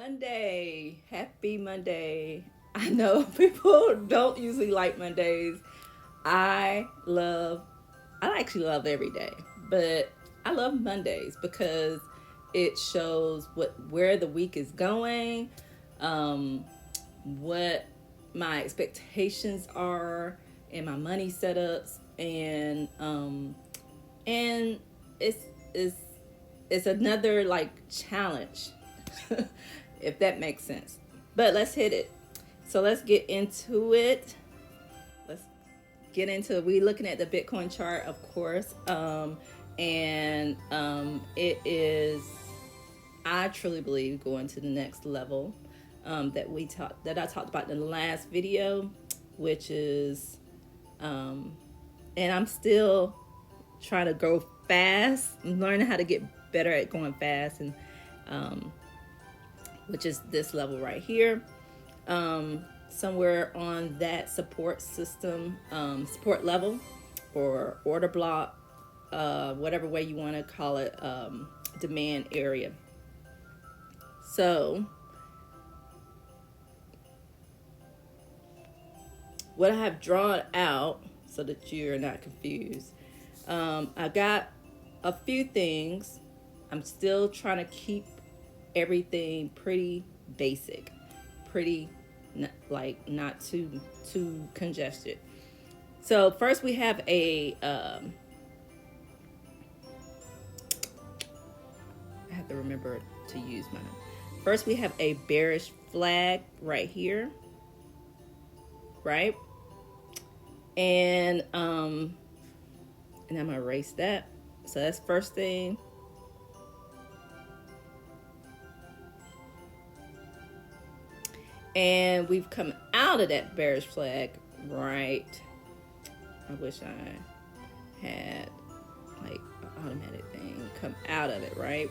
Monday. Happy Monday. I know people don't usually like Mondays. I love, I actually love every day, but I love Mondays because it shows where the week is going, um, what my expectations are, and my money setups, and it's it's it's another like challenge, if that makes sense. But let's hit it. So let's get into it. Let's get into it. We're looking at the Bitcoin chart, of course, and it is. I truly believe going to the next level that I talked about in the last video, which is, and I'm still trying to go fast. I'm learning how to get better at going fast, and um, which is this level right here. Somewhere on that support level or order block, whatever way you want to call it, demand area. So, what I have drawn out so that you're not confused, I got a few things. I'm still trying to keep everything pretty basic, pretty not too congested. So first we have I have to remember to use mine. First we have a bearish flag right here, right? And I'm gonna erase that. So that's first thing. And we've come out of that bearish flag, right? I wish I had like an automatic thing come out of it, right?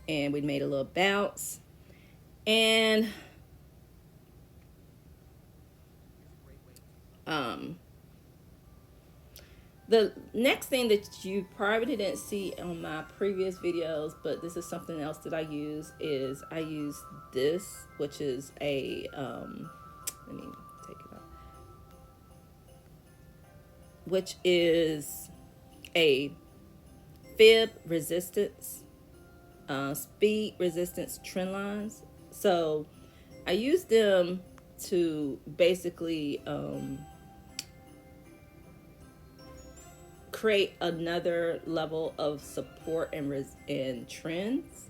And we made a little bounce. And the next thing that you probably didn't see on my previous videos, but this is something else that I use this, which is a, let me take it out, which is a fib resistance, speed resistance trend lines. So I use them to basically create another level of support and trends,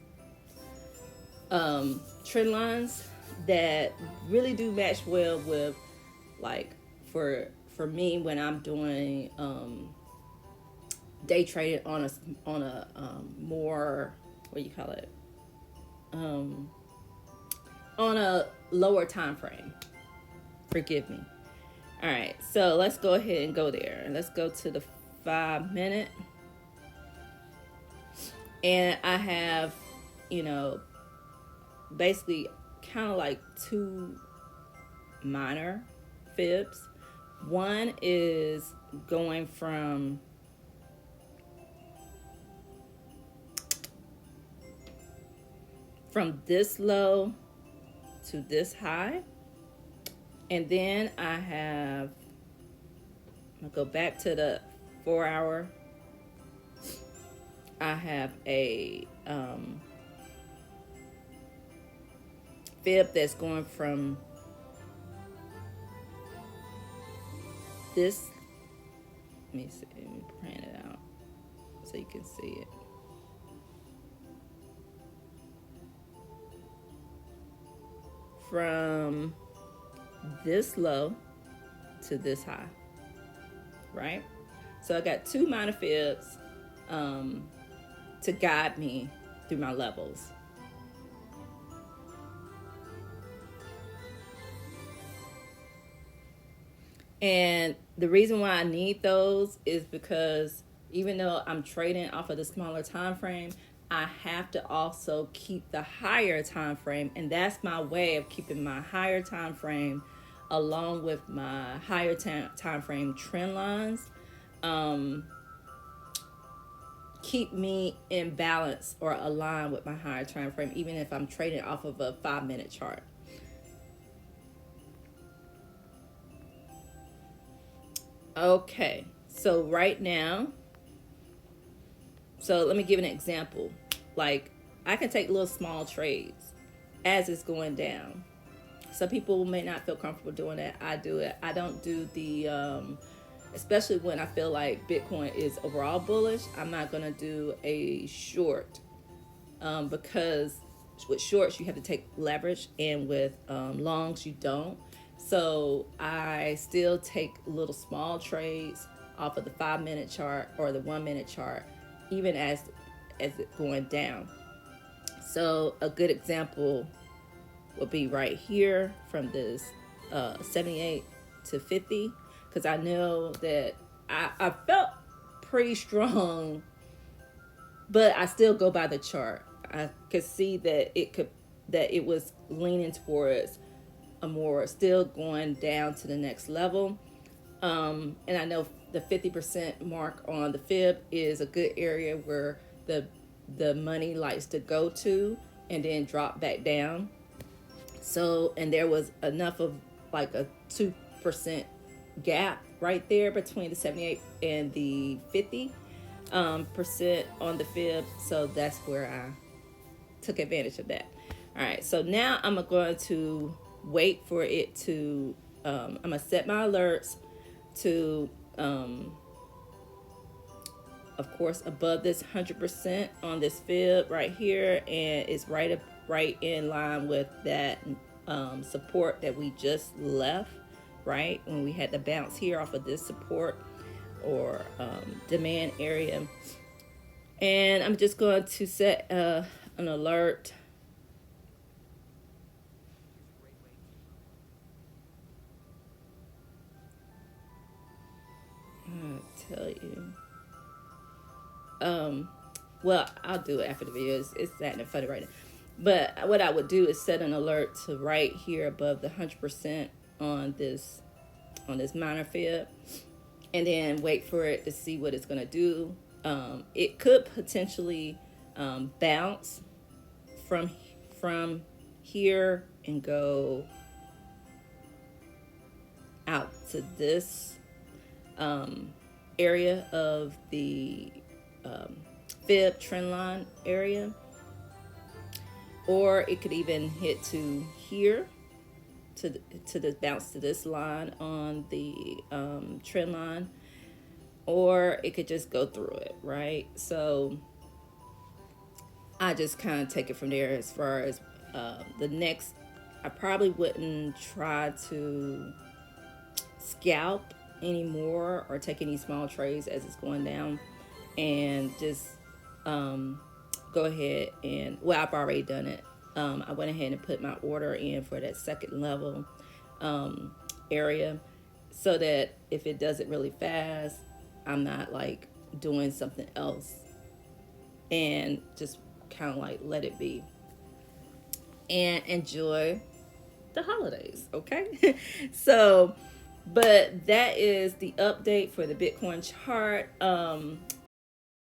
trend lines that really do match well with, like, for me when I'm doing day trading on a more, what do you call it, on a lower time frame. Forgive me. All right, so let's go ahead and go there. Let's go to the 5 minute. And I have, basically kind of like two minor fibs. One is going from this low to this high. And then I'm gonna go back to the 4 hour. I have a fib that's going from this. Let me see. Let me print it out so you can see it. From this low to this high, right? So I got two minor fibs to guide me through my levels. And the reason why I need those is because even though I'm trading off of the smaller time frame, I have to also keep the higher time frame, and that's my way of keeping my higher time frame along with my higher time frame trend lines keep me in balance or aligned with my higher time frame, even if I'm trading off of a 5-minute chart. Okay, so right now, so let me give an example. Like, I can take little small trades as it's going down. Some people may not feel comfortable doing that. I do it. I don't do the especially when I feel like Bitcoin is overall bullish, I'm not going to do a short because with shorts you have to take leverage, and with longs you don't. So I still take little small trades off of the 5-minute chart or the 1-minute chart, even as it's going down. So a good example would be right here from this 78 to 50, because I know that I felt pretty strong, but I still go by the chart. I could see that it was leaning towards a more, still going down to the next level. And I know the 50% mark on the fib is a good area where the money likes to go to and then drop back down. So, and there was enough of like a 2% gap right there between the 78 and the 50 percent on the fib. So that's where I took advantage of that. All right, so now I'm going to wait for it to I'm gonna set my alerts to of course above this 100% on this fib right here, and it's right in line with that support that we just left, right when we had to bounce here off of this support or demand area. And I'm just going to set an alert. I'll tell you. Well, I'll do it after the video. It's acting funny right now. But what I would do is set an alert to right here above the 100% on this minor fib, and then wait for it to see what it's going to do. It could potentially bounce from here and go out to this area of the fib trend line area, or it could even hit to here to the bounce to this line on the trend line, or it could just go through it, right? So I just kind of take it from there. As far as the next, I probably wouldn't try to scalp anymore or take any small trades as it's going down, and just go ahead and, well, I've already done it. I went ahead and put my order in for that second level area, so that if it does it really fast, I'm not like doing something else, and just kind of like let it be and enjoy the holidays. Okay. So, but that is the update for the Bitcoin chart.